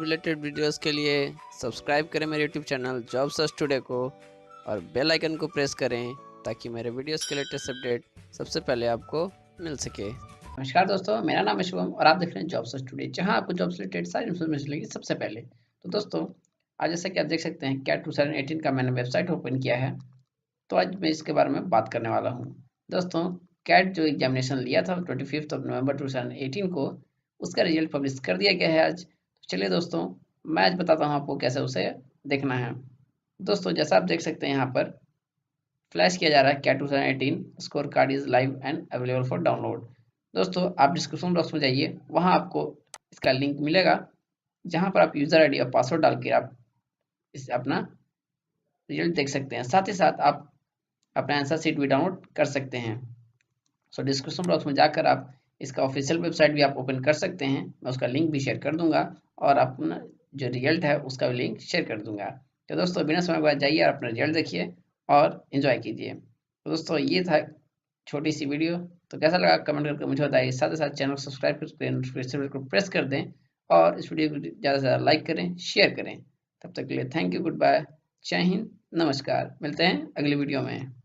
Job related videos के लिए subscribe करें मेरे YouTube channel job search today को और बेल आइकन को प्रेस करें ताकि मेरे वीडियोस के लेटेस्ट अपडेट सबसे पहले आपको मिल सके। नमस्कार दोस्तों, मेरा नाम है शुभम और आप देख रहे हैं जॉब सर्च टुडे, जहां आपको जॉब से रिलेटेड सारी इन्फॉर्मेशन मिलेगी सबसे पहले। तो दोस्तों, आज जैसा कि आप देख सकते हैं कैट 2018 का मैंने वेबसाइट ओपन किया है। तो आज मैं इसके बारे में बात करने वाला हूं। दोस्तों, कैट जो एग्जामिनेशन लिया था 25 नवंबर 2018 को, उसका रिजल्ट पब्लिश कर दिया गया है आज। तो चलिए दोस्तों, मैं आज बताता हूँ आपको कैसे उसे देखना है। दोस्तों, जैसा आप देख सकते हैं यहाँ पर फ्लैश किया जा रहा है CAT 2018 score card is live and available for download. दोस्तों, आप डिस्क्रिप्शन बॉक्स में जाइए, वहां आपको इसका लिंक मिलेगा, जहां पर आप यूजर आईडी और पासवर्ड डाल के आप इस अपना रिजल्ट देख सकते हैं। साथ ही साथ आप अपना आंसर शीट भी डाउनलोड कर सकते हैं। सो डिस्क्रिप्शन बॉक्स में जाकर आप इसका ऑफिशियल वेबसाइट भी आप ओपन कर सकते हैं। मैं उसका लिंक भी शेयर कर दूंगा और अपना जो रिजल्ट है उसका भी लिंक शेयर कर दूंगा। तो दोस्तों, बिना समय बाद जाइए और अपना रिजल्ट देखिए और इन्जॉय कीजिए। तो दोस्तों, ये था छोटी सी वीडियो। तो कैसा लगा कमेंट करके मुझे बताइए। साथ ही साथ चैनल को सब्सक्राइब करके नोटिफिकेशन को प्रेस कर दें और इस वीडियो को ज़्यादा से ज़्यादा लाइक करें, शेयर करें। तब तक के लिए थैंक यू, गुड बाय, जय हिंद, नमस्कार। मिलते हैं अगली वीडियो में।